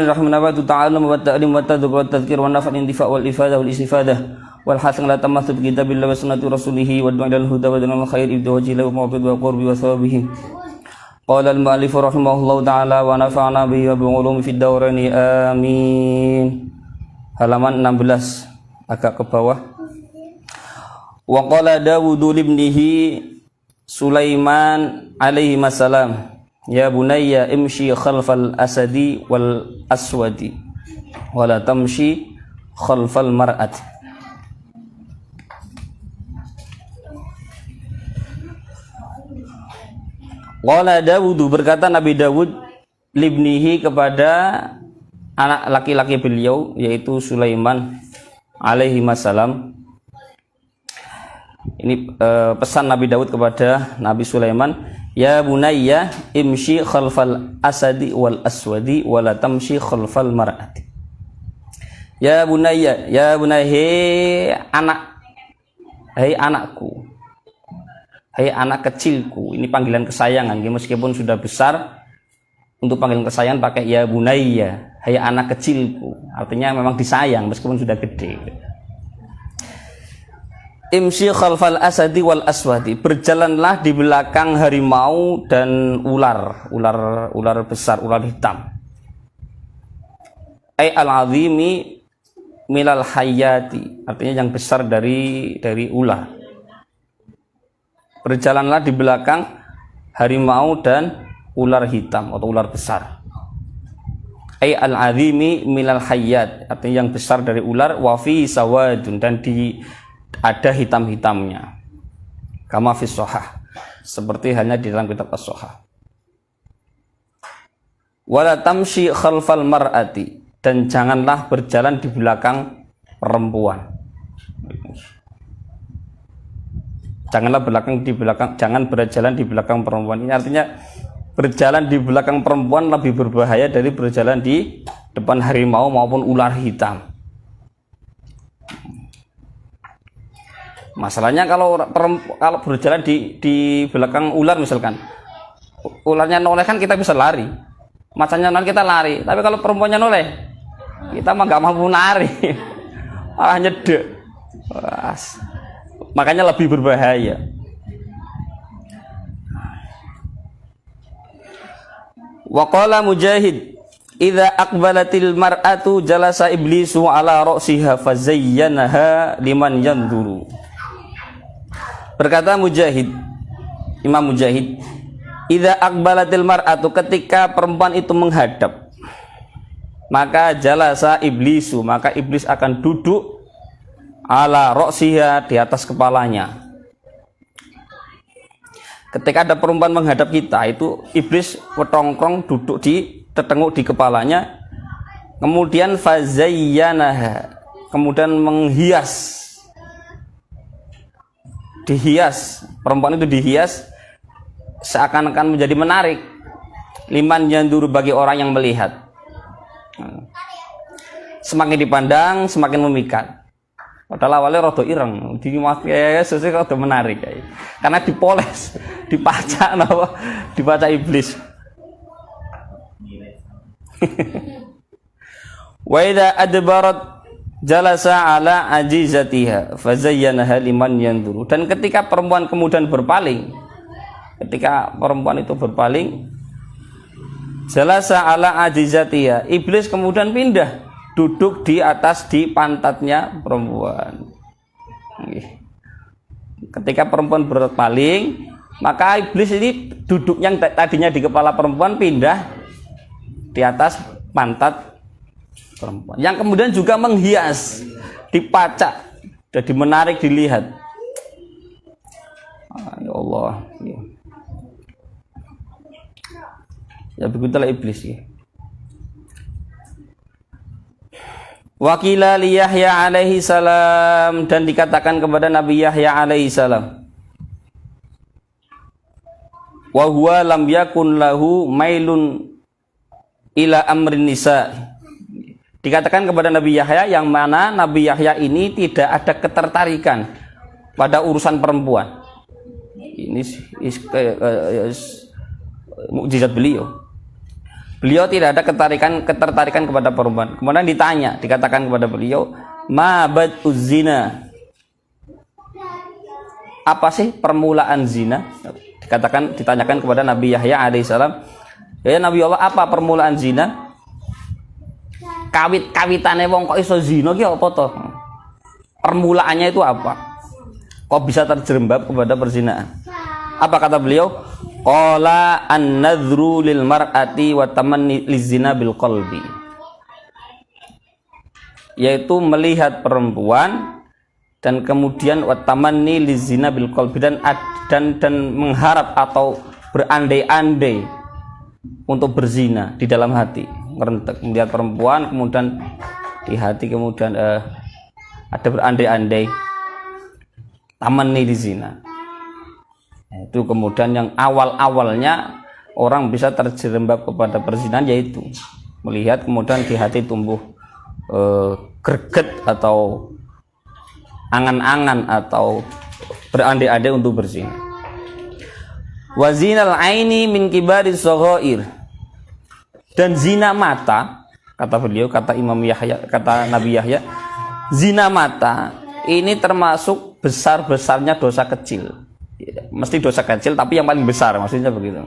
Rahmanabatu ta'ala wa ta'lim wa tadhkur wa tadhkir wa naf'al intifa' wal ifadah wal istifadah wal hasan la tamathu bi kitabillah wa sunnati rasulih wa du'al huda wa dunal khair ibdu wajila wa mawqid wa qurbi wa thawabihi. Qala al mu'allif rahimahullahu ta'ala wa nafa'ana bihi wa bi ulumi fid dawrani amin. Halaman 16 agak ke bawah. Wa qala Dawud libnihi Sulaiman alaihi salam, ya bunayya imshi khalfal asadi wal aswadi wala tamshi khalfal mar'ati. Qala Dawud, berkata Nabi Dawud libnihi kepada anak laki-laki beliau yaitu Sulaiman alaihi salam. Ini pesan Nabi Dawud kepada Nabi Sulaiman, ya bunayya imshi khalfal asadi wal aswadi wala tamshi khalfal mar'ati. Ya bunayya, ya bunayya, hei anakku, hei anak kecilku. Ini panggilan kesayangan, meskipun sudah besar, untuk panggilan kesayangan pakai ya bunayya, hei anak kecilku. Artinya memang disayang meskipun sudah gede. Imshi khalfal asadi wal aswadi, berjalanlah di belakang harimau dan ular besar, ular hitam. Ai al-azimi milal hayati, artinya yang besar dari ular. Berjalanlah di belakang harimau dan ular hitam atau ular besar. Ai al-azimi milal hayat, artinya yang besar dari ular, wa fi sawadun, dan ada hitam-hitamnya. Kama fi shahah, seperti halnya di dalam kitab as-shahah. Wala tamshi khalfal mar'ati, dan janganlah berjalan di belakang perempuan. Jangan berjalan di belakang perempuan. Ini artinya berjalan di belakang perempuan lebih berbahaya dari berjalan di depan harimau maupun ular hitam. Masalahnya kalau berjalan di belakang ular misalkan, ularnya noleh kan kita bisa lari, macannya noleh kita lari. Tapi kalau perempuannya noleh, kita mah nggak mampu lari, malah nyedek. Makanya lebih berbahaya. Wa qala Mujahid, idza aqbalatil mar'atu jalasa iblisu ala ra'siha fazayyanaha liman yanzuru. Berkata Mujahid, Imam Mujahid, idza aqbalatil mar'atu, ketika perempuan itu menghadap, maka jalasa iblisu, maka iblis akan duduk ala ra'siha, di atas kepalanya. Ketika ada perempuan menghadap kita, itu iblis ketongkrong duduk tertenguk di kepalanya, kemudian fazayyanaha, kemudian dihias, perempuan itu dihias seakan-akan menjadi menarik, liman yandur, bagi orang yang melihat. Semakin dipandang semakin memikat. Padahal awalnya rada ireng, sesuai rada menarik karena dipoles, dipaca iblis. Wa idza adbarat jalasa ala ajizatiha fazayyanaha liman yanzuru, dan ketika perempuan kemudian berpaling, jalasa ala ajizatiha, iblis kemudian pindah duduk di pantatnya perempuan. Ketika perempuan berpaling, maka iblis ini duduk yang tadinya di kepala perempuan pindah di atas pantat perempuan, yang kemudian juga menghias, dipacak, jadi menarik dilihat. Ya Allah, ya begitulah iblis ya. Wakila li Yahya alaihi salam, dan dikatakan kepada Nabi Yahya alaihi salam, wa huwa lam yakun lahu mailun ila amrin nisa. Dikatakan kepada Nabi Yahya, yang mana Nabi Yahya ini tidak ada ketertarikan pada urusan perempuan. Ini mukjizat beliau. Beliau tidak ada ketertarikan kepada perempuan. Kemudian dikatakan kepada beliau, ma bad'uz zina. Apa sih permulaan zina? Ditanyakan kepada Nabi Yahya alaihissalam, ya Nabi Allah, apa permulaan zina? Kawitane wong kok iso zina ki apa to? Permulaannya itu apa? Kok bisa terjerembab kepada perzinahan? Apa kata beliau? Qala an-nadhru lil mar'ati wa tamanni lizina bil qalbi. Yaitu melihat perempuan dan kemudian wa tamanni lizina bil qalbi, dan mengharap atau berandai-andai untuk berzina di dalam hati. Merentek melihat perempuan, kemudian di hati kemudian ada berandai-andai tamanni lizina. Itu kemudian yang awal-awalnya orang bisa terjerembab kepada perzinahan, yaitu melihat kemudian di hati tumbuh greget atau angan-angan atau berandai-andai untuk berzina. Wa zinal aini min kibaris shaghair. Dan zina mata, kata beliau, kata Imam Yahya, kata Nabi Yahya, zina mata ini termasuk besar-besarnya dosa kecil. Mesti dosa kecil tapi yang paling besar, maksudnya begitu.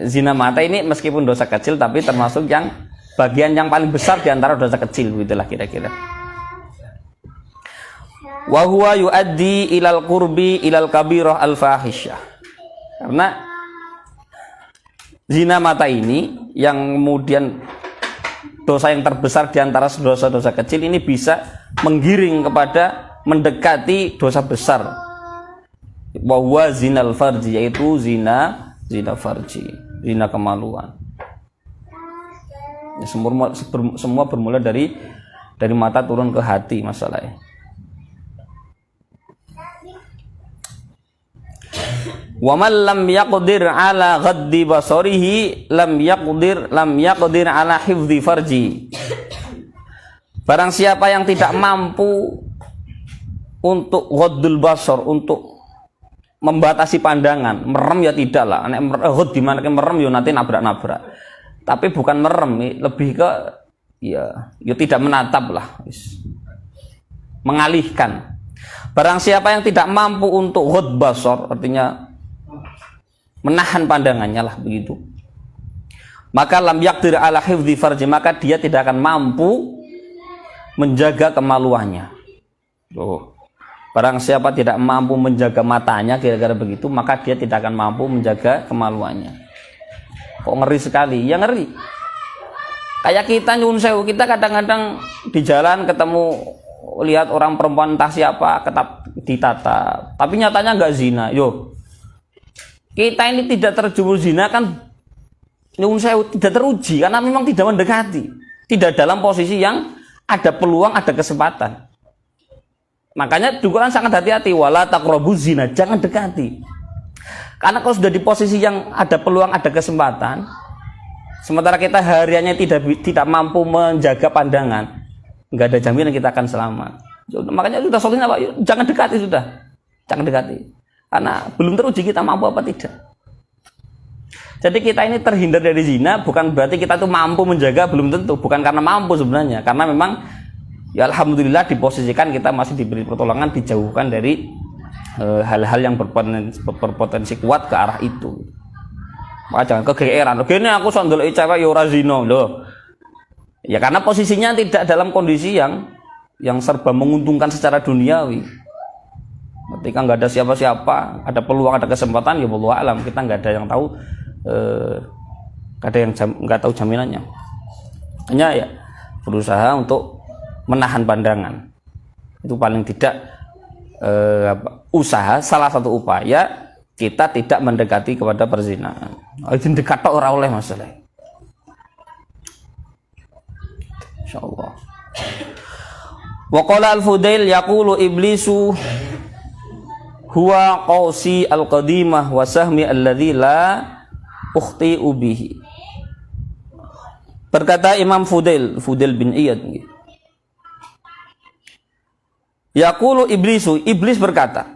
Zina mata ini meskipun dosa kecil tapi termasuk yang bagian yang paling besar di antara dosa kecil, begitulah kira-kira. Wa huwa yuaddi ilal qurbi ilal kabirah al fahisyah. Karena zina mata ini yang kemudian dosa yang terbesar di antara dosa-dosa kecil ini bisa menggiring kepada mendekati dosa besar. Wa huwa zinal farji, yaitu zina farji, zina kemaluan. Ya, semua bermula dari mata turun ke hati masalahnya. Wa man lam yaqdir ala ghaddi basarihi lam yaqdir ala hifdzi farji. Barang siapa yang tidak mampu untuk ghaddul basar, untuk membatasi pandangan, merem ya tidak lah. Ghad di mana merem ya nanti nabrak-nabrak. Tapi bukan merem, lebih ke ya tidak menatap lah. Mengalihkan. Barang siapa yang tidak mampu untuk ghad basar, artinya menahan pandangannya lah begitu. Maka lam yaqdir ala hifdzi farji, maka dia tidak akan mampu menjaga kemaluannya. Barang siapa tidak mampu menjaga matanya, kira-kira begitu, maka dia tidak akan mampu menjaga kemaluannya. Kok ngeri sekali? Ya ngeri. Kayak kita nyun sewu, kita kadang-kadang di jalan ketemu lihat orang perempuan entah siapa ditata, tapi nyatanya nggak zina. Yo, kita ini tidak terjebur zina kan nyun sewu, tidak teruji karena memang tidak mendekati, tidak dalam posisi yang ada peluang, ada kesempatan. Makanya juga kan sangat hati-hati, wala taqrabuz zina, jangan dekati. Karena kalau sudah di posisi yang ada peluang, ada kesempatan, sementara kita hariannya tidak mampu menjaga pandangan, nggak ada jaminan kita akan selamat. Makanya sudah solusinya Pak, jangan dekati sudah, jangan dekati. Karena belum teruji kita mampu apa tidak. Jadi kita ini terhindar dari zina bukan berarti kita tuh mampu menjaga, belum tentu. Bukan karena mampu sebenarnya, karena memang ya alhamdulillah diposisikan kita masih diberi pertolongan, dijauhkan dari hal-hal yang berpotensi kuat ke arah itu. Maka jangan kegeeran. Gini aku sondol cewek ya ora zina loh. Ya karena posisinya tidak dalam kondisi yang serba menguntungkan secara duniawi. Ketika nggak ada siapa-siapa, ada peluang, ada kesempatan, ya wallahu alam, kita nggak ada yang tahu, nggak tahu jaminannya. Hanya ya berusaha untuk menahan pandangan. Itu paling tidak usaha, salah satu upaya kita tidak mendekati kepada perzinahan. Itu dekat orang oleh masalah. Insyaallah. Wa qala al-Fudail yaqulu iblisu huwa qausi al-qadimah wa sahmi alladzi la ukhti'u bihi. Berkata Imam Fudail bin Iyad, yaqulu iblisu, iblis berkata.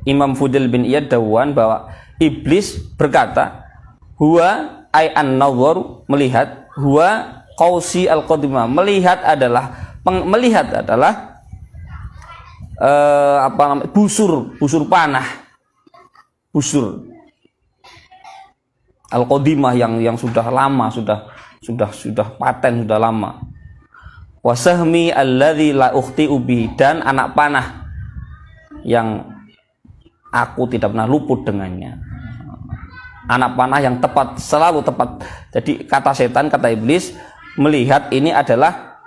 Imam Fudail bin Iyad dawuhan bahwa Iblis berkata, huwa ay an-nawar, melihat, huwa qausi al-qadimah, melihat adalah busur panah, busur al-qadimah yang sudah lama, sudah paten, sudah lama. Wasahmi alladzi la ukhti'u bihi, dan anak panah yang aku tidak pernah luput dengannya. Anak panah yang tepat, selalu tepat. Jadi kata setan, kata iblis, melihat ini adalah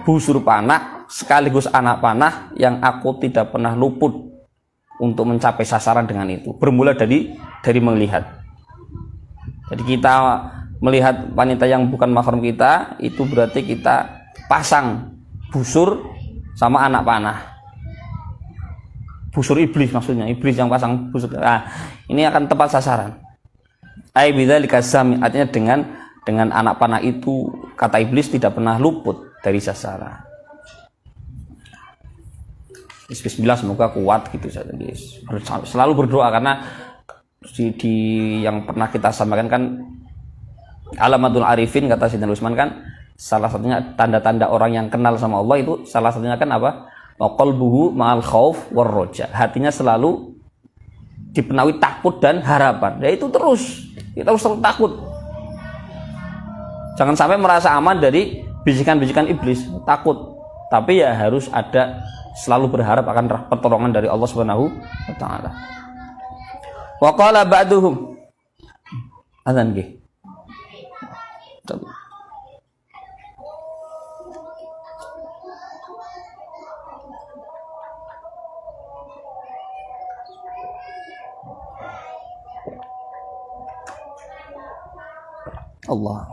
busur panah sekaligus anak panah yang aku tidak pernah luput untuk mencapai sasaran dengan itu. Bermula dari melihat. Jadi kita melihat wanita yang bukan mahram kita, itu berarti kita pasang busur sama anak panah. Busur iblis maksudnya, iblis yang pasang busur. Nah, ini akan tepat sasaran. Ai bidzalika sami, artinya dengan anak panah itu, kata iblis, tidak pernah luput dari sasaran. Bismillah, semoga kuat gitu saja. Selalu berdoa, karena di yang pernah kita sampaikan kan alamatul arifin, kata Sayyidina Utsman kan, salah satunya tanda-tanda orang yang kenal sama Allah itu salah satunya kan apa? Qalbuhu ma'al khauf war roja. Hatinya selalu dipenuhi takut dan harapan. Ya itu terus, kita harus selalu takut. Jangan sampai merasa aman dari bisikan-bisikan iblis, takut. Tapi ya harus ada, selalu berharap akan pertolongan dari Allah Subhanahu wa taala. Wa qala ba'duhum, azan nggih. Allah.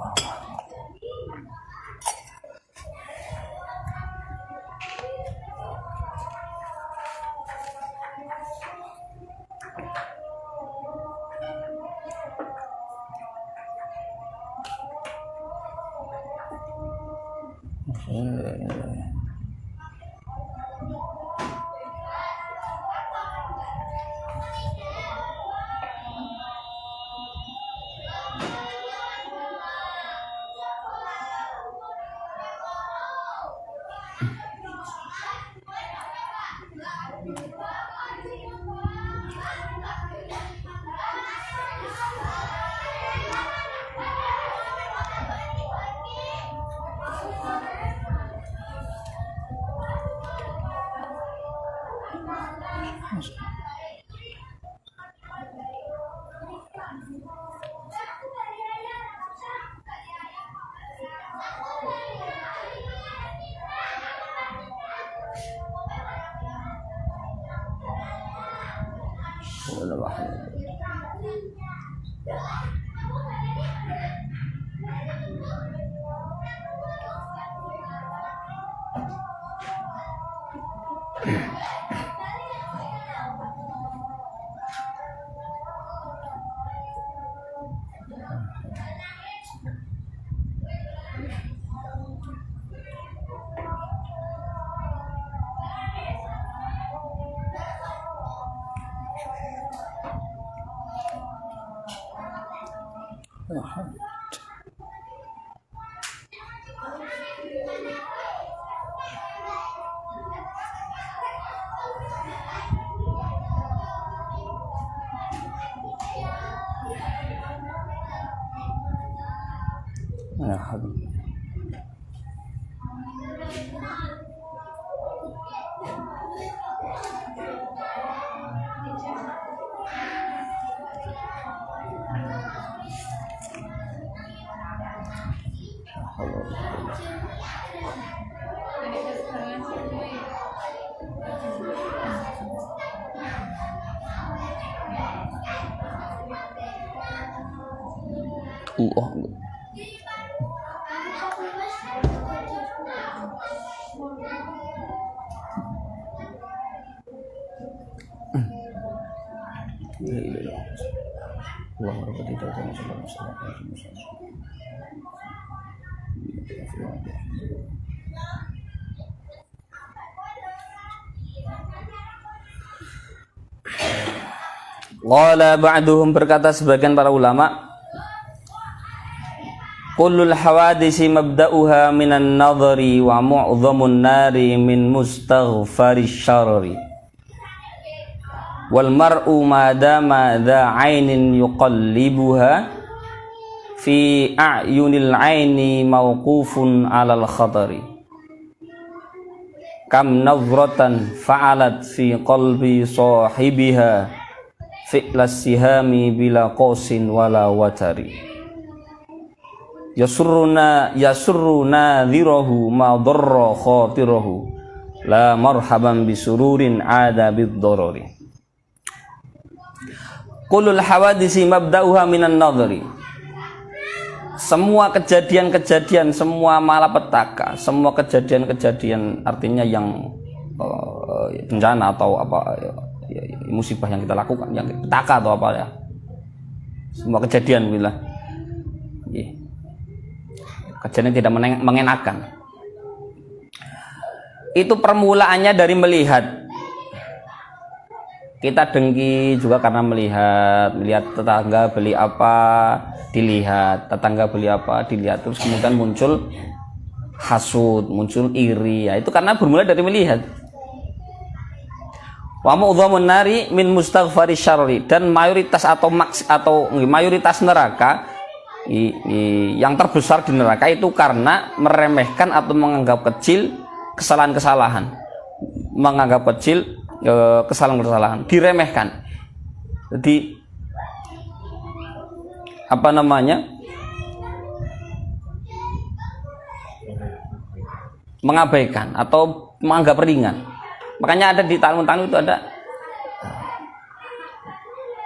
Qala ba'duhum, berkata sebagian para ulama, kullul hawadisi mabda'uha minan nadhari wa mu'dhamun nari min mustaghfari syarri wal mar'u madama dha 'ainin yuqallibuha fi a'yunil 'aini mawqufun 'alal khatari kam nazratan fa'alat fi qalbi sahibiha fi'las sihami bila qosin wala watari yasurruna dhirahu ma dharra khatirahu la marhaban bisururin ada bid-dharari. Kullul hawadisi mabda'uha minan nadhari, semua kejadian-kejadian, semua malapetaka, semua kejadian-kejadian artinya yang bencana atau apa musibah yang kita lakukan, yang petaka atau apa ya, semua kejadian bila kejadian tidak mengenakan, itu permulaannya dari melihat. Kita dengki juga karena melihat tetangga beli apa dilihat, tetangga beli apa dilihat, terus kemudian muncul hasud, muncul iri, ya itu karena bermula dari melihat. Wa mu'dhamun nari min mustaghfari syarri, dan mayoritas atau mayoritas neraka yang terbesar di neraka itu karena meremehkan atau menganggap kecil kesalahan-kesalahan, menganggap kecil kesalahan-kesalahan, diremehkan. Jadi apa namanya, mengabaikan atau menganggap ringan. Makanya ada di Talmud itu ada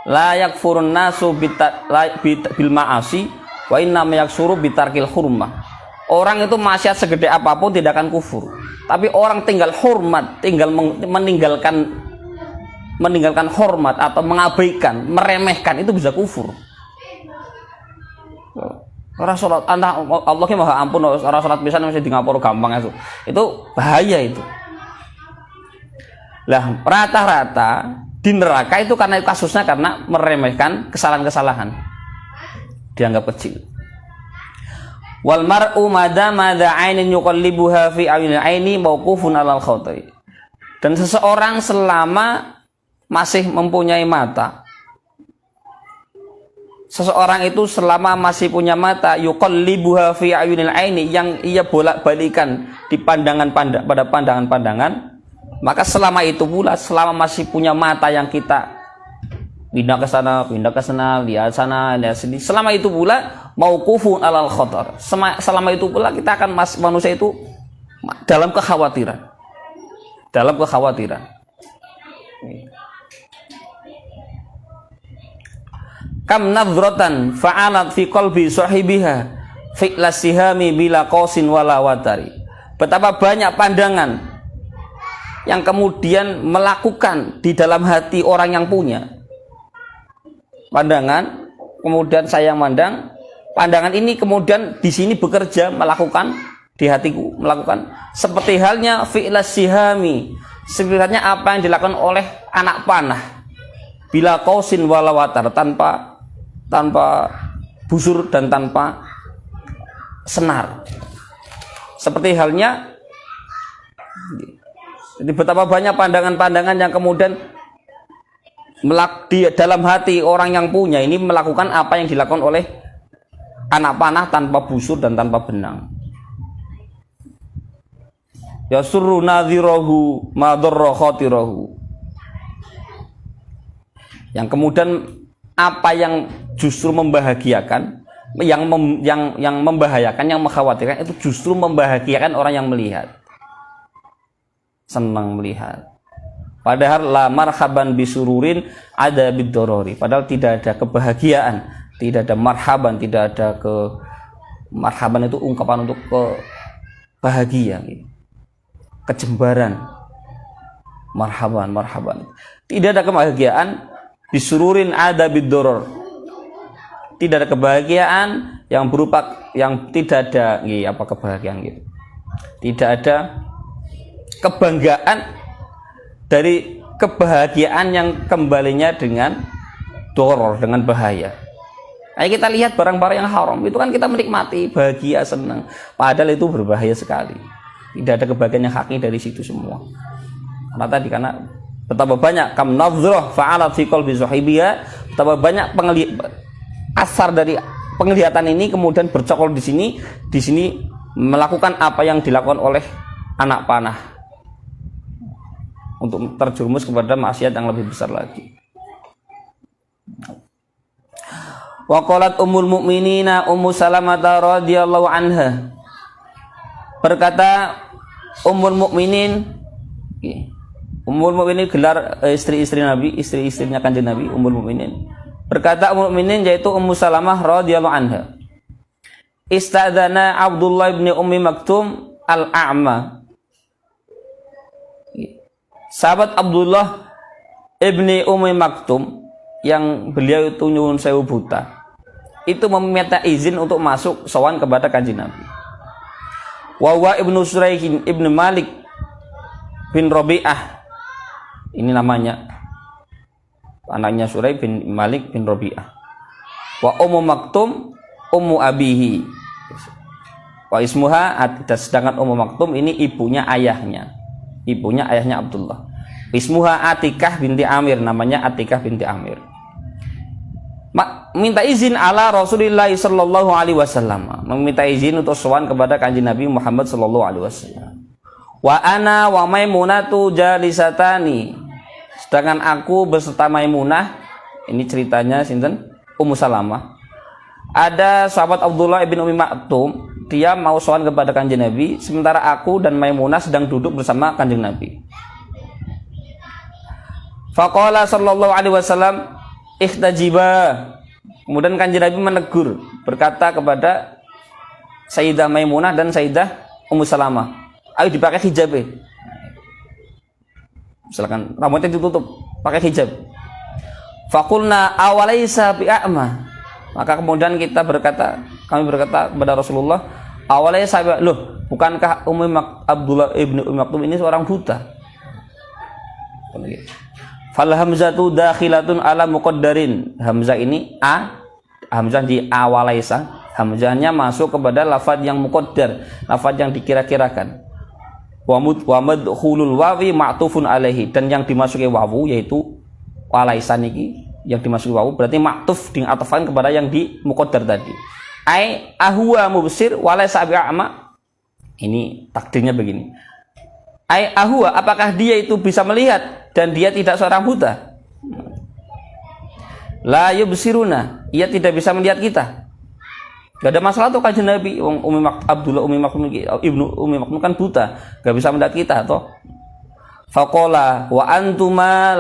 la yakfurun nasu bil ma'asi wa inna yaksuru bitarkil hurmah. Orang itu maksiat segede apapun tidak akan kufur, tapi orang tinggal hormat, tinggal meninggalkan hormat atau mengabaikan, meremehkan, itu bisa kufur. Orang sholat, Allahnya maha ampun, orang sholat bisa masih di ngapur gampang itu bahaya itu. Lah rata-rata di neraka itu karena kasusnya karena meremehkan kesalahan-kesalahan, dianggap kecil. Wal mar'u madama dha 'ainin yuqallibuha fi 'ayunil 'aini mauqufun 'alal khatari. Dan seseorang selama masih mempunyai mata, seseorang itu selama masih punya mata, yuqallibuha fi 'ayunil 'aini, yang ia bolak-balikan di pada pandangan-pandangan, maka selama itu pula, selama masih punya mata yang kita pindah ke sana, lihat sana, lihat sini, selama itu pula mauqufun 'alal khatar. Selama itu pula kita akan manusia itu dalam kekhawatiran. Kam nadhratan fa'alat fi qalbi sahibiha fi'las sihami bila qosin wala watari. Betapa banyak pandangan yang kemudian melakukan di dalam hati orang yang punya pandangan, kemudian saya mandang, pandangan ini kemudian di sini bekerja, melakukan di hatiku, melakukan seperti halnya fi'las sihami, sebenarnya apa yang dilakukan oleh anak panah, bila qausin wala watar, tanpa busur dan tanpa senar. Seperti halnya, jadi betapa banyak pandangan-pandangan yang kemudian di dalam hati orang yang punya ini melakukan apa yang dilakukan oleh anak panah tanpa busur dan tanpa benang. Yasurru nadhirahu ma dharra khatirahu. Yang kemudian apa yang justru membahagiakan, yang membahayakan, yang mengkhawatirkan, itu justru membahagiakan orang yang melihat. Senang melihat. Padahal la marhaban bisururin ada bid-dharari. Padahal tidak ada kebahagiaan, tidak ada marhaban, tidak ada marhaban itu ungkapan untuk bahagia, kejembaran. Marhaban. Tidak ada kebahagiaan bisururin ada bid-dharar. Tidak ada kebahagiaan yang berupa, yang tidak ada kebahagiaan gitu. Tidak ada kebanggaan dari kebahagiaan yang kembalinya dengan doror, dengan bahaya. Ayo kita lihat barang-barang yang haram itu kan kita menikmati, bahagia, senang. Padahal itu berbahaya sekali. Tidak ada kebahagiaan yang hakiki dari situ semua. Karena betapa banyak kam nadhrah fa'alat fi qalbi sahibiha, betapa banyak asar dari penglihatan ini kemudian bercokol di sini melakukan apa yang dilakukan oleh anak panah untuk terjerumus kepada maksiat yang lebih besar lagi. Wa qalat ummul mukminina Ummu Salamah radhiyallahu anha, berkata Ummul Mukminin, Ummul Mukminin gelar istri-istri Nabi, istri-istrinya Kanjeng Nabi, Ummul Mukminin. Berkata Ummul Mukminin yaitu Ummu Salamah radhiyallahu anha, istadzana Abdullah bin Ummi Maktum al-A'ma. Sahabat Abdullah ibni Ummi Maktum yang beliau itu nyuwun sewu buta, itu meminta izin untuk masuk sowan kepada Kanjeng Nabi. Wa ibnu Suraihin ibnu Malik bin Rabi'ah, ini namanya anaknya Suraih bin Malik bin Rabi'ah. Wa Ummu Maktum Ummu Abihi, wa ismuha, sedangkan Ummu Maktum ini ibunya ayahnya Abdullah. Ismuha Atikah binti Amir, namanya Atikah binti Amir. Minta izin ala Rasulullah sallallahu alaihi wasallam, meminta izin untuk sowan kepada Kanjeng Nabi Muhammad sallallahu alaihi wasallam. Wa ana wa Maimunatu jalisatani, sedangkan aku beserta Maimunah, ini ceritanya sinten? Ummu Salamah. Ada sahabat Abdullah ibn Ummi Maktum, dia mau sowan kepada Kanjeng Nabi, sementara aku dan Maimunah sedang duduk bersama Kanjeng Nabi. Faqala sallallahu alaihi wasallam ikhtajiba. Kemudian Kanjeng Nabi menegur, berkata kepada Sayyidah Maimunah dan Sayyidah Ummu Salamah, ayo dipakai hijab. Silakan rambutnya ditutup, pakai hijab. Faqulna awalaysa bi'a'ma. Maka kemudian kami berkata kepada Rasulullah, awalaysa bi'a'ma, loh, bukankah Abdullah ibnu Ummi Maktum ini seorang buta? Fal hamzatu dakhilatun ala muqaddarin. Hamzah ini hamzah di awalaysa, hamzahnya masuk kepada lafaz yang muqaddar, lafaz yang dikira-kirakan. Wa madkhulul wawi ma'tufun alaihi, dan yang dimasuki wawu yaitu walaysa niki, yang dimasuki wawu berarti ma'tuf diatafkan kepada yang di muqaddar tadi. Ai ahwa mubsir walaysa bi'a'ma. Ini takdirnya begini. Ai ahwa, apakah dia itu bisa melihat dan dia tidak seorang buta? La yubsiruna, ia tidak bisa melihat kita. Gak ada masalah tuh Kanjeng Nabi, Abdullah Ummi Maktum ibnu Ummi Maktum kan buta, gak bisa melihat kita toh. Faqala wa antuma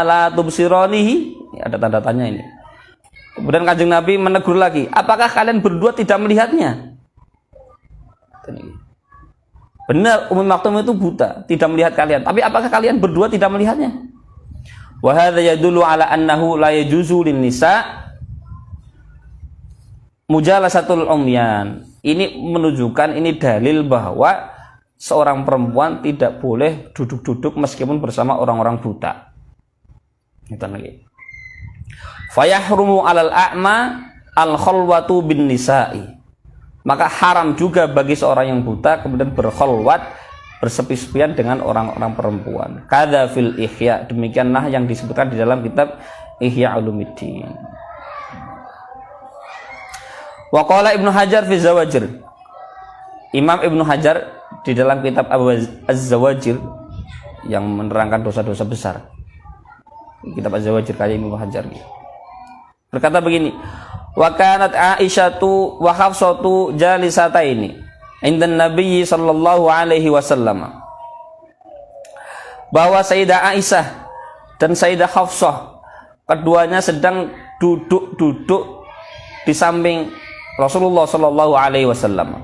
la tubsironihi, ada tanda tanya ini. Kemudian Kanjeng Nabi menegur lagi, apakah kalian berdua tidak melihatnya? Benar, Ummi Maktum itu buta, tidak melihat kalian. Tapi apakah kalian berdua tidak melihatnya? Wa hadza yadullu ala annahu la yajuzu lin nisa mujalasatul umyan. Ini menunjukkan, ini dalil bahwa seorang perempuan tidak boleh duduk-duduk meskipun bersama orang-orang buta. Itu lagi. Fayahrumu 'alal a'ma al-khalwatu bin nisa'i. Maka haram juga bagi seorang yang buta kemudian berkholwat, bersepi-sepian dengan orang-orang perempuan. Kadza fil Ihya, demikianlah yang disebutkan di dalam kitab Ihya Ulumuddin. Wa qala Ibnu Hajar fi Zawajir. Imam Ibnu Hajar di dalam kitab Az-Zawajir yang menerangkan dosa-dosa besar. Kitab Az-Zawajir karya Ibnu Hajar. Berkata begini, wa kanat Aisyatu wa Hafsatu jalisataini indan Nabi sallallahu alaihi wasallam. Bahwa Sayyidah Aisyah dan Sayyidah Hafsah keduanya sedang duduk-duduk di samping Rasulullah sallallahu alaihi wasallam.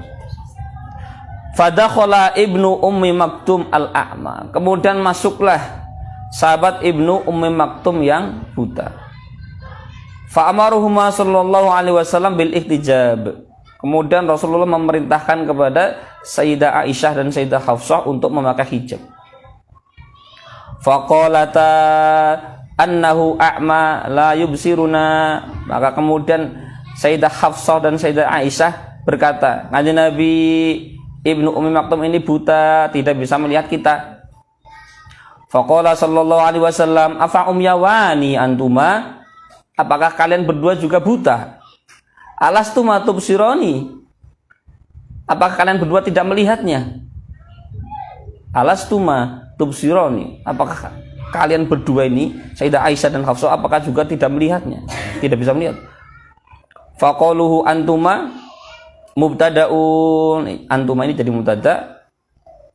Fadakhala Ibnu Ummi Maktum al-A'ma. Kemudian masuklah sahabat Ibnu Ummi Maktum yang buta. Fa'amaruhuma sallallahu alaihi wasallam bil ihtijab. Kemudian Rasulullah memerintahkan kepada Sayyidah Aisyah dan Sayyidah Hafsah untuk memakai hijab. Faqalata annahu a'ma la yubsiruna. Maka kemudian Sayyidah Hafsah dan Sayyidah Aisyah berkata, Kanjeng Nabi, Ibnu Ummi Maktum ini buta, tidak bisa melihat kita. Faqala sallallahu alaihi wasallam, afa umyawani antuma? Apakah kalian berdua juga buta? Alastuma tubsironi? Apakah kalian berdua tidak melihatnya? Alastuma tubsironi? Apakah kalian berdua ini, Sayyidah Aisyah dan Hafsah, apakah juga tidak melihatnya? Tidak bisa melihat. Faqaluhu antuma mubtadaun. Antuma ini jadi mubtada,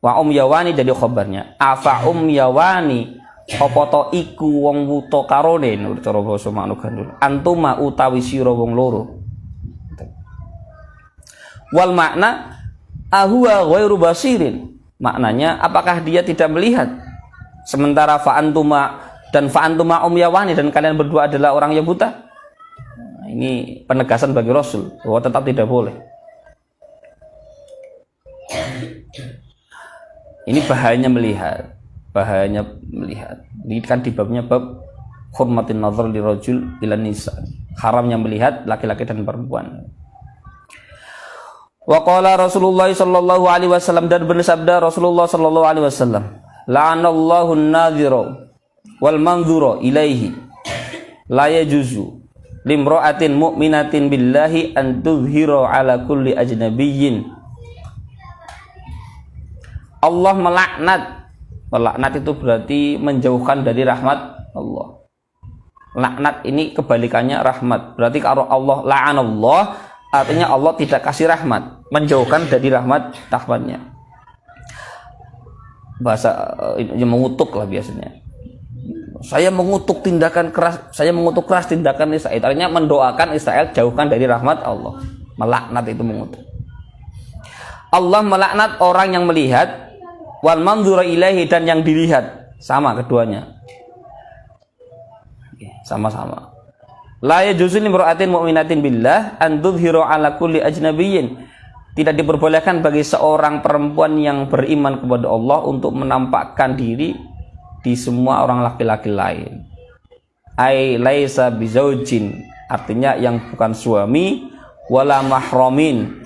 wa umyawani jadi khabarnya. Afa umyawani apa to iku wong wuta karone menurut cara basa makna gandul. Antuma utawi sira wong loro. Wal makna ahwa ghairu basirin. Maknanya apakah dia tidak melihat? Sementara fa antuma umyawani dan kalian berdua adalah orang yang buta. Nah, ini penegasan bagi Rasul bahwa tetap tidak boleh. Ini bahayanya melihat. Ini kan di babnya bab hurmatin nazar li rajul ila nisa. Haramnya melihat laki-laki dan perempuan. Wa qala Rasulullah sallallahu alaihi wasallam, dan bersabda Rasulullah sallallahu alaihi wasallam, la'anallahu an-nadhira wal manzura ilaihi la yajuzu limra'atin mu'minatin billahi an tuzhira ala kulli ajnabiyyin. Allah melaknat itu berarti menjauhkan dari rahmat Allah. Laknat ini kebalikannya rahmat. Berarti kalau Allah la'anallah artinya Allah tidak kasih rahmat, menjauhkan dari rahmatnya. Bahasa mengutuk lah biasanya. Saya mengutuk keras tindakan Israel. Artinya mendoakan Israel jauhkan dari rahmat Allah. Melaknat itu mengutuk. Allah melaknat orang yang melihat, wal manzura ilaihi dan yang dilihat, sama keduanya. Sama-sama. La yajuzu limra'atin mu'minatin billah an tudhhiru ala kulli ajnabiyyin. Tidak diperbolehkan bagi seorang perempuan yang beriman kepada Allah untuk menampakkan diri di semua orang laki-laki lain. Ai laisa bizaujin, artinya yang bukan suami, wala mahramin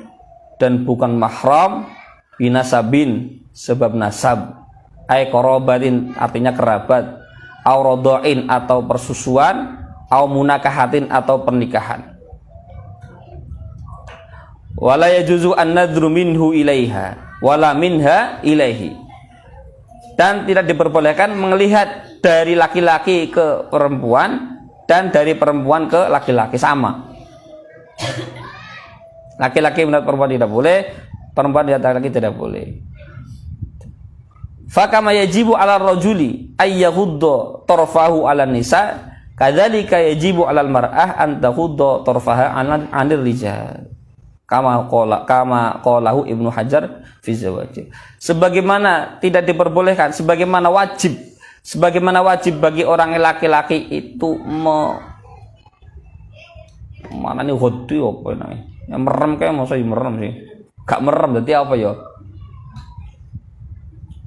dan bukan mahram, binasabin sebab nasab, ai qarabatin artinya kerabat, au radha'in atau persusuan, au munakahatin atau pernikahan. Wala yajuzu an-nadhru minhu ilaiha wala minha ilaihi, dan tidak diperbolehkan melihat dari laki-laki ke perempuan dan dari perempuan ke laki-laki, sama. Laki-laki melihat perempuan tidak boleh, perempuan melihat laki-laki tidak boleh. Fakama yajibu ala rajuli ay yaghudda tarfahu ala nisa, kadzalika yajibu alal mar'ah an taghudda tarfaha 'anil rijal. Kama qalahu Ibnu Hajar fi zawaj. Sebagaimana tidak diperbolehkan, sebagaimana wajib bagi orang laki-laki itu mana nih hoti apa namanya? Yang merem kayak masa merem sih. Gak merem berarti apa ya?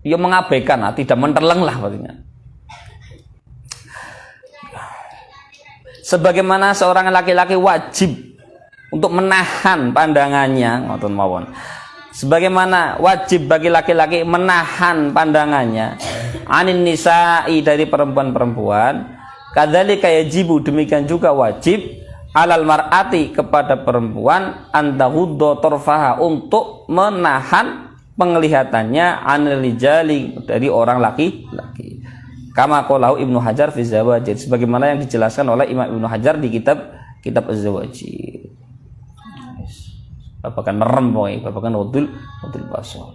Ya mengabaikan, tidak menterleng lah artinya. Sebagaimana seorang laki-laki wajib untuk menahan pandangannya, ngoten mawon. Sebagaimana wajib bagi laki-laki menahan pandangannya anin nisa'i dari perempuan-perempuan, kadzalika yajibu demikian juga wajib alal mar'ati kepada perempuan antaghudda tarfaha untuk menahan penglihatannya anil rijali dari orang laki-laki. Kama qalahu Ibnu Hajar fi Zawajir, sebagaimana yang dijelaskan oleh Imam Ibnu Hajar di kitab Az-Zawajir. Babakan merem boy, babakan udul basar.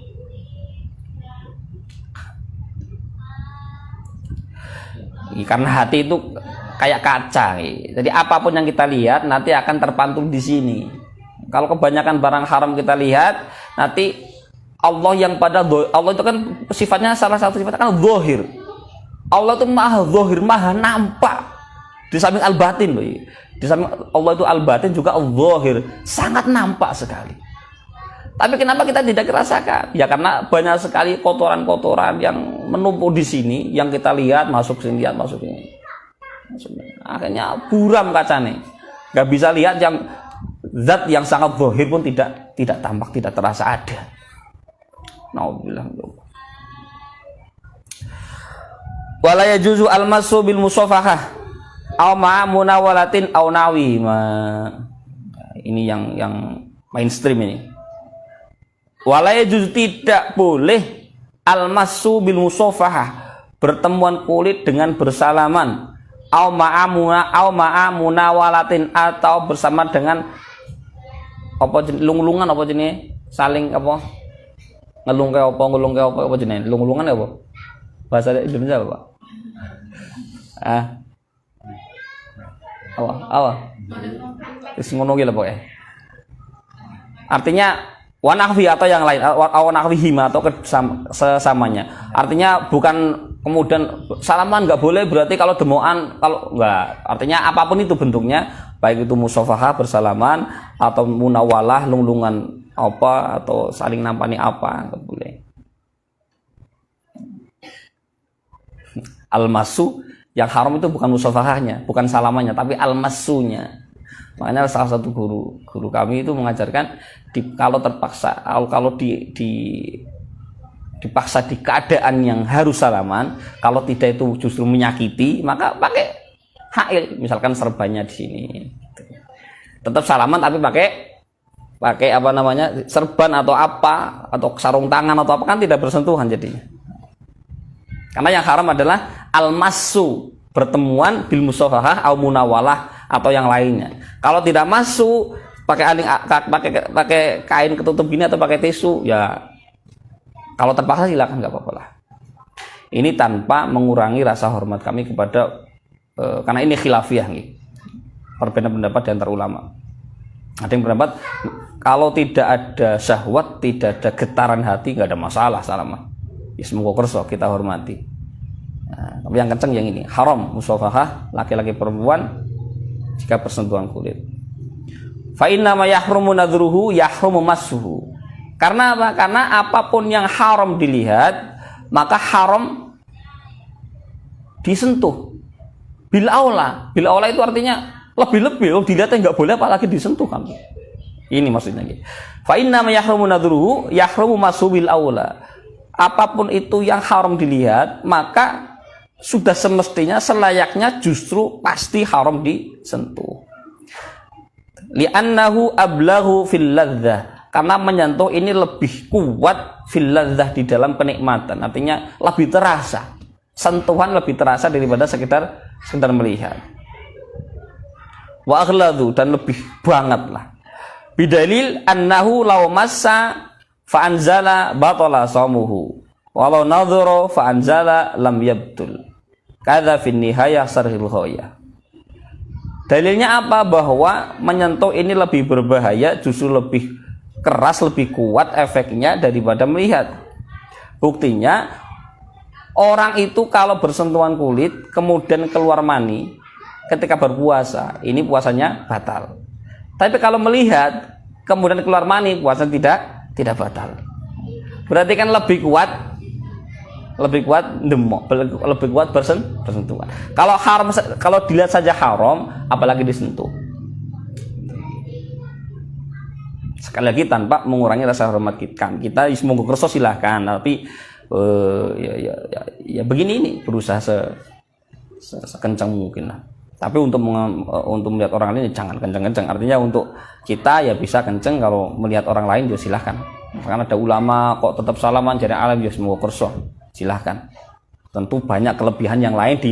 Karena hati itu kayak kaca, jadi apapun yang kita lihat nanti akan terpantul di sini. Kalau kebanyakan barang haram kita lihat, nanti Allah yang pada Allah itu kan sifatnya, salah satu sifatnya kan zahir. Allah itu maha zahir, maha nampak. Di samping al-batin, di samping Allah itu al-batin juga al-zahir, sangat nampak sekali. Tapi kenapa kita tidak rasakan? Ya karena banyak sekali kotoran-kotoran yang menumpuk di sini, yang kita lihat masuk sini, lihat masuk sini. Akhirnya buram kacane. Nggak bisa lihat yang zat yang sangat zahir pun tidak tampak, tidak terasa ada. Nauzubillah. Wala yajuzu al-masu bil musafahah aw ma'a munawalatin aw nawi. Ini yang mainstream ini. Wala yajuzu, tidak boleh al-masu bil musafahah, bertemuan kulit dengan bersalaman, aw ma'a munawalatin, atau bersama dengan apa lung-lungan, apa jenis saling apa ngelungke apa jenis lung-lungan apa bahasa Indonesia apa wis ngono ki lho pokoke. Artinya wanahwi atau yang lain, wanahwihima atau sesamanya. Artinya bukan kemudian salaman nggak boleh berarti kalau demoan, kalau nggak. Artinya apapun itu bentuknya, baik itu musafahah bersalaman atau munawalah lung-lungan apa atau saling nampani apa, nggak boleh. Al-masu, yang haram itu bukan musafahahnya, bukan salamannya, tapi al-masunya. Makanya salah satu guru kami itu mengajarkan kalau terpaksa, kalau dipaksa di keadaan yang harus salaman, kalau tidak itu justru menyakiti, maka pakai hail, misalkan serbannya di sini. Tetap salaman tapi pakai apa namanya, serban atau apa, atau sarung tangan atau apa, kan tidak bersentuhan jadinya. Karena yang haram adalah al-masu, pertemuan bil musafahah au munawalah atau yang lainnya. Kalau tidak masuk pakai kain ketutup gini atau pakai tisu, ya kalau terpaksa silakan, nggak apa-apa lah. Ini tanpa mengurangi rasa hormat kami kepada karena ini khilafiyah nih. Perbedaan pendapat di antara ulama. Ada yang berpendapat kalau tidak ada syahwat, tidak ada getaran hati, nggak ada masalah salaman. Ya, semoga kerso kita hormati. Nah, tapi yang kenceng yang ini haram musafahah laki-laki perempuan jika persentuhan kulit. Fa inna ma yahrumu nadruhu yahrumu massuhu. Karena apa? Karena apapun yang haram dilihat maka haram disentuh. Bil aula itu artinya lebih-lebih dilihatnya nggak boleh apalagi disentuh kan. Ini maksudnya gitu. Fa inna ma yahrumu nadruhu yahrumu massuhu bil aula. Apapun itu yang haram dilihat, maka sudah semestinya selayaknya justru pasti haram disentuh. Li'annahu ablaghu fil ladzah, karena menyentuh ini lebih kuat fil ladzah, di dalam kenikmatan. Artinya lebih terasa, sentuhan lebih terasa daripada sekedar melihat. Wa aghladu, dan lebih banget lah. Bidalil annahu law massa fa anzala batala shaumuhu walau nadhara fa anzala lam yabtul. Kadza fin nihayah sarhil ghayah. Dalilnya apa? Bahwa menyentuh ini lebih berbahaya, justru lebih keras, lebih kuat efeknya daripada melihat. Buktinya orang itu kalau bersentuhan kulit kemudian keluar mani ketika berpuasa, ini puasanya batal. Tapi kalau melihat kemudian keluar mani, puasa tidak batal. Berarti kan lebih kuat demok, lebih kuat bersentuhan. Kalau haram, kalau dilihat saja haram, apalagi disentuh. Sekali lagi tanpa mengurangi rasa hormat kita semoga kerso silahkan, tapi ya begini, ini berusaha sekencang mungkin lah. Tapi untuk melihat orang lain jangan kenceng-kenceng. Artinya untuk kita ya bisa kenceng, kalau melihat orang lain ya silahkan. Karena ada ulama kok tetap salaman jadi alam, ya semoga kerso silahkan. Tentu banyak kelebihan yang lain di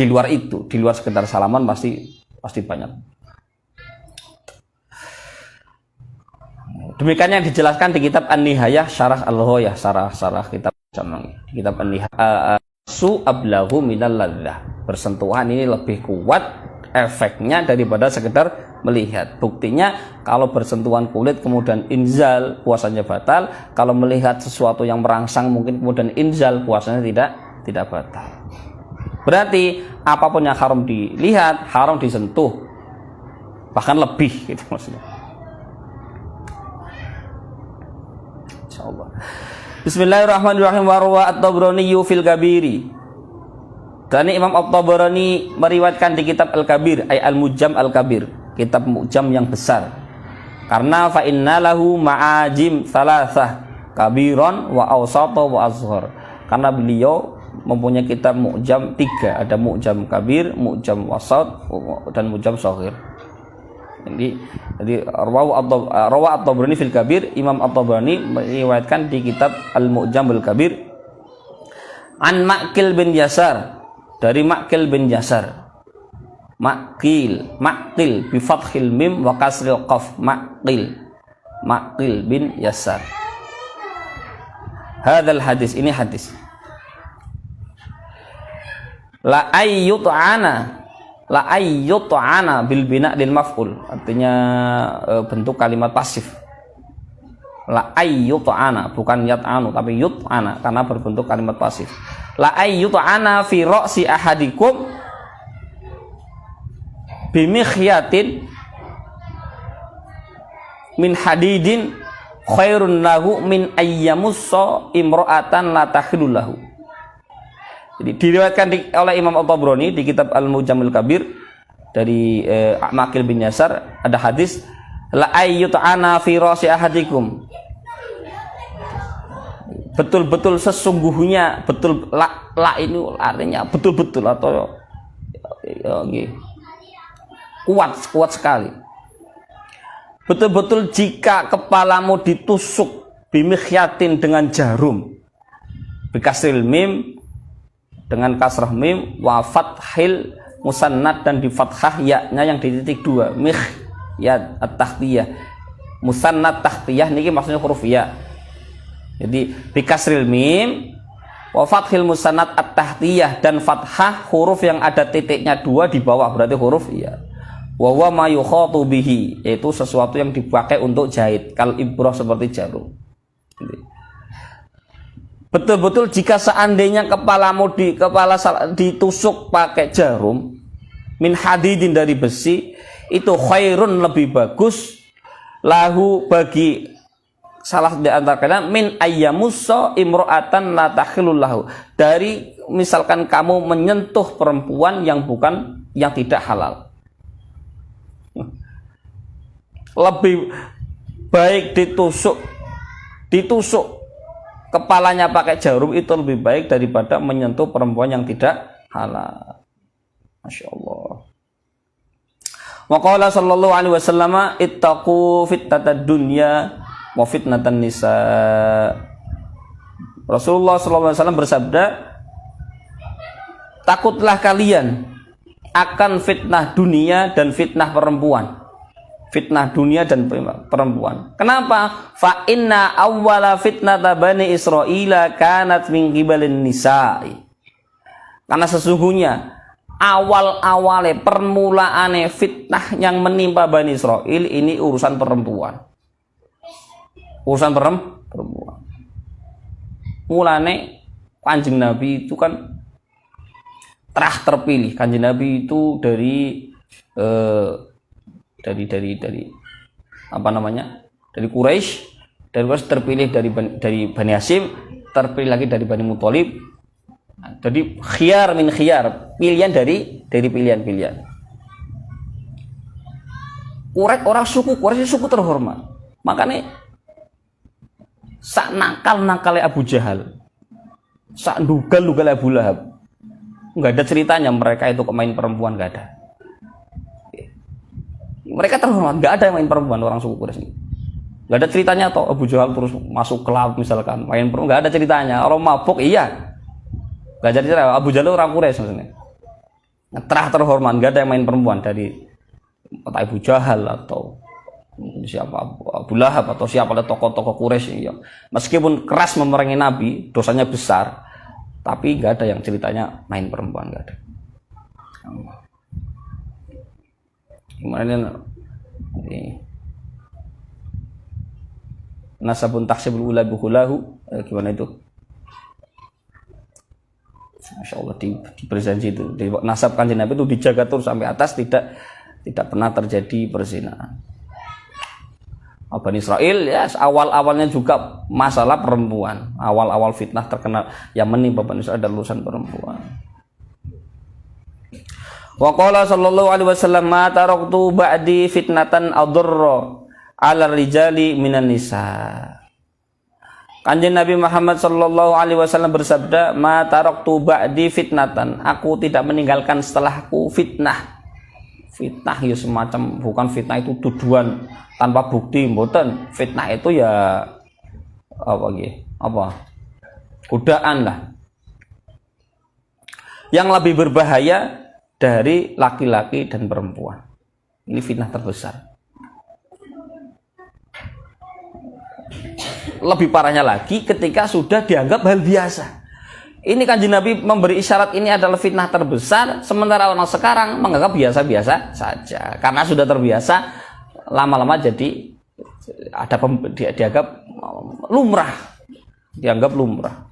luar itu, di luar sekedar salaman pasti banyak. Demikian yang dijelaskan di kitab An-Nihayah Syarah Al-Ghayah, syarah kitab An-Nihayah. Su ablahu minal ladzah, bersentuhan ini lebih kuat efeknya daripada sekedar melihat. Buktinya kalau bersentuhan kulit kemudian inzal, puasanya batal. Kalau melihat sesuatu yang merangsang mungkin kemudian inzal, puasanya tidak batal. Berarti apapun yang haram dilihat, haram disentuh, bahkan lebih gitu maksudnya. Insyaallah. Bismillahirrahmanirrahim. Warwa at-Tabrani fil Kabiri Dan Imam At-Tabarani meriwayatkan di kitab Al-Kabir, ay Al-Mujam Al-Kabir, kitab mujam yang besar. Karena fa innalahu ma'ajim thalathah, kabiron wa awsata wa azhar. Karena beliau mempunyai kitab mujam 3, ada mujam kabir, mujam wasat dan mujam shaghir. Jadi rawa At-Tabarani fil Kabir, Imam At-Tabarani meriwayatkan di kitab Al-Mujam Al-Kabir an Ma'qil bin Yasar, dari Ma'qil bin Yasar. Ma'qil bi fathil mim wa kasril qaf, Ma'qil bin Yasar. Hadzal hadis, ini hadis. La ayyut'ana bil bina' lil maf'ul, artinya bentuk kalimat pasif. La ayyut'ana, bukan yat'anu tapi yut'ana, karena berbentuk kalimat pasif. La ayyut'ana fi ra'si ahadikum bimikhyatin min hadidin khairun lahu min ayyamussa imra'atan la tahillu lahu. Jadi diriwayatkan oleh Imam At-Tabarani di kitab Al-Mujam Al-Kabir dari Ma'qil bin Yasar, ada hadis la ayyut'ana fi ra'si ahadikum, betul-betul sesungguhnya, betul la ini artinya betul-betul atau kuat sekali. Betul-betul jika kepalamu ditusuk bimikhyatin dengan jarum, bikasril mim dengan kasrah mim, wa fathil musannad dan di fathah ya-nya yang di titik 2, mikhyat at-tahtiyah, musannad tahtiyah niki maksudnya huruf ya. Jadi bikasril mim wa fathil musannad at-tahtiyah, dan fathah huruf yang ada titiknya 2 di bawah, berarti huruf ya. Wa huwa ma yukhatu bihi, yaitu sesuatu yang dipakai untuk jahit, kal ibrah seperti jarum. Betul-betul jika seandainya kepalamu ditusuk pakai jarum min hadidin, dari besi, itu khairun, lebih bagus, lahu, bagi salah di antara kalian, min ayyamussa imra'atan la takhillu lahu, dari misalkan kamu menyentuh perempuan yang tidak halal. Lebih baik ditusuk kepalanya pakai jarum, itu lebih baik daripada menyentuh perempuan yang tidak halal. Masya Allah. Wa qala sallallahu alaihi wasallam ittaqu fitnatad dunya wa fitnatan nisa. Rasulullah sallallahu alaihi wasallam bersabda, takutlah kalian akan fitnah dunia dan fitnah perempuan. Fitnah dunia dan perempuan. Kenapa? Fa inna awwala fitnata bani Israila kanat min qibalin nisa'i. Karena sesungguhnya awal-awale permulaane fitnah yang menimpa Bani Israil ini urusan perempuan. Urusan perempuan. Mulane Kanjeng Nabi itu kan terpilih. Kanjeng Nabi itu dari apa namanya, dari Quraisy, terpilih dari Bani Hashim, terpilih lagi dari Bani Muthalib. Jadi khiyar min khiyar, pilihan dari pilihan-pilihan. Orang suku Quraisy suku terhormat. Makanya sak nakal-nakale Abu Jahal, sak dugal-dugal Abu Lahab, nggak ada ceritanya mereka itu main perempuan, nggak ada. Mereka terhormat, nggak ada yang main perempuan orang suku Quraisy. Nggak ada ceritanya atau Abu Jahal terus masuk klub misalkan main perempuan, nggak ada ceritanya. Orang mabuk iya, nggak jadi cerita. Abu Jahal orang Quraisy maksudnya. Terhormat, nggak ada yang main perempuan dari Abu Jahal atau siapa, Abu Lahab atau siapa, ada tokoh-tokoh Quraisy yang meskipun keras memerangi Nabi, dosanya besar, tapi nggak ada yang ceritanya main perempuan, nggak ada. Gimana ini? Nasabun taksibul ula bihulahu, gimana itu? Masya Allah, di presentasi itu di nasab Kanjeng Nabi itu dijaga terus sampai atas, tidak pernah terjadi perzinahan. Bani Israil ya awal-awalnya juga masalah perempuan, awal-awal fitnah terkenal yang menimpa Bani Israil adalah urusan perempuan. Wa qala sallallahu alaihi wasallam ma taraktu ba'di fitnatan adurra 'ala rijali minan nisa. Kanjeng Nabi Muhammad sallallahu alaihi wasallam bersabda, ma taraktu ba'di fitnatan, aku tidak meninggalkan setelahku fitnah. Fitnah ya semacam, bukan fitnah itu tuduhan tanpa bukti, mboten. Fitnah itu ya godaan lah. Yang lebih berbahaya dari laki-laki dan perempuan. Ini fitnah terbesar. Lebih parahnya lagi ketika sudah dianggap hal biasa. Ini Kanjeng Nabi memberi isyarat ini adalah fitnah terbesar, sementara orang sekarang menganggap biasa-biasa saja. Karena sudah terbiasa, lama-lama jadi dianggap lumrah. Dianggap lumrah.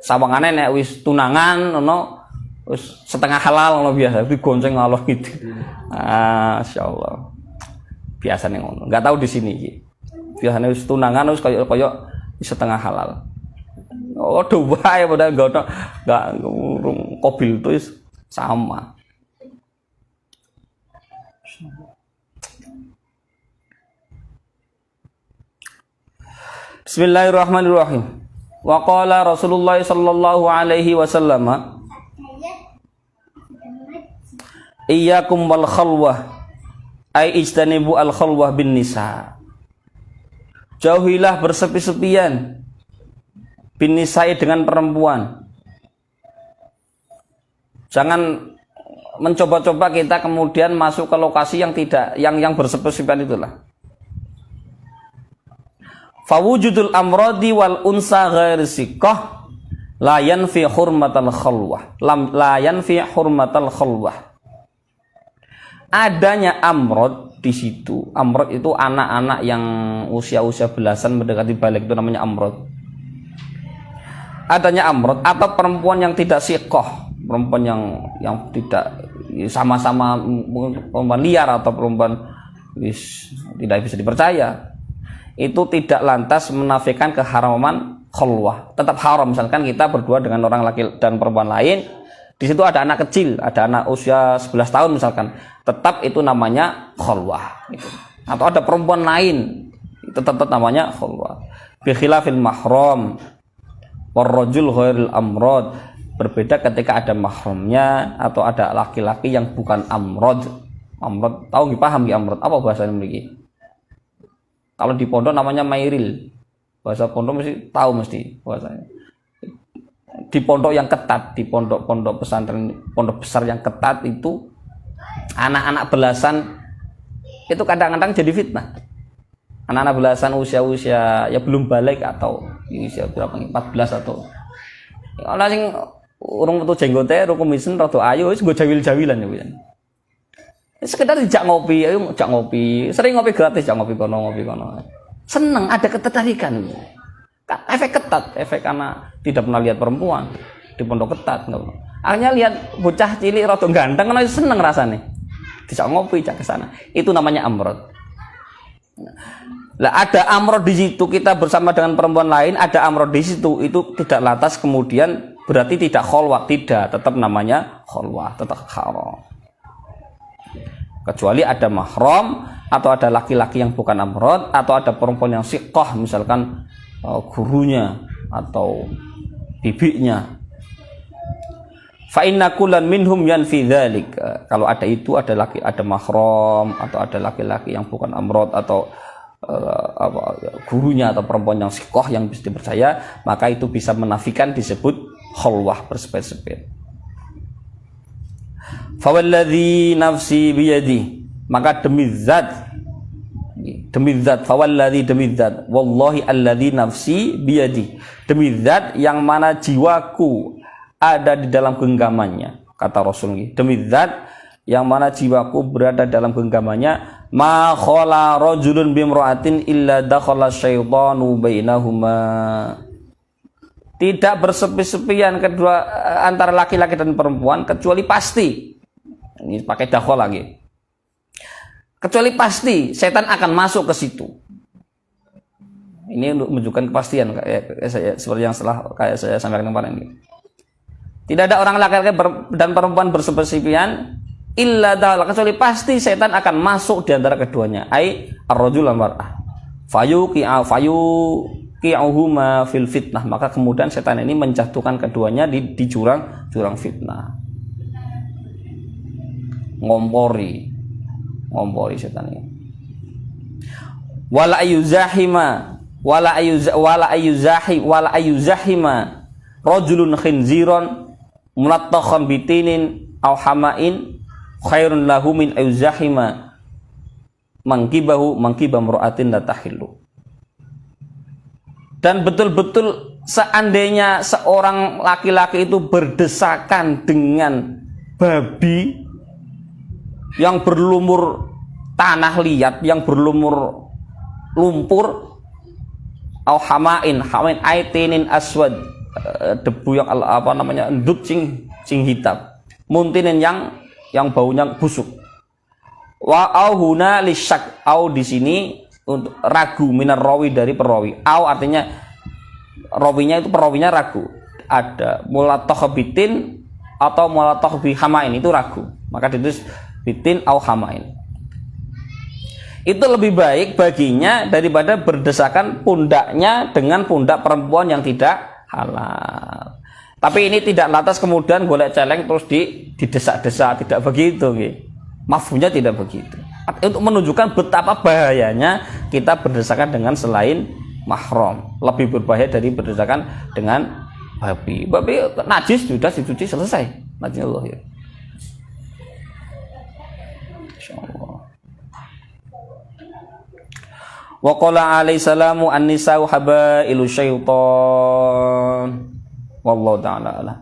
Sawangane nek wis tunangan wis setengah halal biasa, digonceng Allah gitu. Masyaallah. Biasane ngono. Enggak tahu di sini iki. Biasane wis tunangan wis kaya setengah halal. Oh, wae padahal enggak kobil itu sama. Bismillahirrahmanirrahim. Wa qala Rasulullah sallallahu alaihi wasallam, iyyakum wal khalwah, ai ijtanibu al khalwah bin nisa. Jauhilah bersepi-sepian bin nisa'i dengan perempuan. Jangan mencoba-coba kita kemudian masuk ke lokasi yang tidak yang bersepi-sepian itulah. Fawujudul amradi wal unsa ghair siqah la yanfi hurmatal khalwah. La yanfi hurmatal khalwah. Adanya amrod di situ. Amrod itu anak-anak yang usia-usia belasan mendekati balik, itu namanya amrod. Adanya amrod atau perempuan yang tidak siqah, perempuan yang tidak sama-sama perempuan liar atau perempuan tidak bisa dipercaya, itu tidak lantas menafikan keharaman khalwah. Tetap haram. Misalkan kita berdua dengan orang laki dan perempuan lain, di situ ada anak kecil, ada anak usia 11 tahun misalkan, tetap itu namanya khalwah gitu. Atau ada perempuan lain, itu tetap namanya khalwah. Bi khilafil mahram warrajul ghairil amrad. Berbeda ketika ada mahramnya atau ada laki-laki yang bukan amrad. Amrad, tahu nggih, paham nggih amrad? Apa bahasanya mriki? Kalau di pondok namanya mairil. Bahasa pondok mesti tahu mesti bahasanya. Di pondok yang ketat, di pondok-pondok pesantren, pondok besar yang ketat itu anak-anak belasan itu kadang-kadang jadi fitnah. Anak-anak belasan usia-usia ya belum balik atau usia berapa, 14 atau ana sing urung metu jenggote, urung kumisen rada ayu wis nggo jawil-jawilan ya pisan. Sekedar dijak ngopi, ayo jak ngopi. Sering ngopi gratis, jak ngopi kono. Seneng, ada ketertarikan. Efek ketat, efek karena tidak pernah lihat perempuan di pondok ketat. Akhirnya lihat bocah cilik rada ganteng, kan seneng rasanya. Dijak ngopi, jak ke sana. Itu namanya amrod. Lah ada amrod di situ, kita bersama dengan perempuan lain, ada amrod di situ, itu tidak lantas kemudian berarti tidak khalwah, tidak, tetap namanya khalwah, tetap haram. Kecuali ada mahram atau ada laki-laki yang bukan amrod atau ada perempuan yang siqah, misalkan gurunya atau bibinya. Fa inna kullan minhum yanfi dzalik. Kalau ada itu, ada mahram atau ada laki-laki yang bukan amrod atau gurunya atau perempuan yang siqah yang bisa dipercaya, maka itu bisa menafikan disebut khalwah, bersepit-sepit. Fawalladzi nafsi biyadi, maka demi zat fawalladzi, demi zat, wallahi alladzi nafsi biyadi, demi zat yang mana jiwaku ada di dalam genggamannya, kata Rasul. Demi zat yang mana jiwaku berada dalam genggamannya, ma khala rajulun bimra'atin illa dakhala syaitanu bainahuma. Tidak bersepi-sepian kedua antara laki-laki dan perempuan kecuali pasti, ini pakai dakhol lagi, kecuali pasti setan akan masuk ke situ. Ini untuk menunjukkan kepastian, seperti yang setelah kayak saya sampaikan kemarin. Tidak ada orang laki-laki dan perempuan bersepesipian illa dakhala, kecuali pasti setan akan masuk di antara keduanya. Ai ar-rajul wal mar'ah. Fayuqi'uhuma fil fitnah, maka kemudian setan ini menjatuhkan keduanya di jurang fitnah. Ngompori setan ini. Wala ayuzahima rajulun khinziran mulattakhan bitinin aw hamain khairun lahu min ayuzahima mangkiba mar'atin la tahillu. Dan betul-betul seandainya seorang laki-laki itu berdesakan dengan babi yang berlumur tanah liat, yang berlumur lumpur, au hamain aitinin aswad, debu yang endut cing hitam, muntinin yang baunya busuk. Wa au huna lisyak, au di sini untuk ragu, minar rawi, dari perawi. Au artinya rawinya itu, perawinya ragu. Ada mulattakh bitin atau mulattakh bi hamain, itu ragu. Maka ditulis bitin au hamain. Itu lebih baik baginya daripada berdesakan pundaknya dengan pundak perempuan yang tidak halal. Tapi ini tidak lantas kemudian golek celeng terus didesak-desak, tidak begitu. Mafhumnya tidak begitu. Untuk menunjukkan betapa bahayanya kita berdesakan dengan selain mahram. Lebih berbahaya dari berdesakan dengan babi. Babi najis, sudah dicuci selesai. Najisnya Allah ya. Insyaallah. Wa qala alaihi salamu an-nisa'u habailu syaitan. Wallahu ta'ala alam.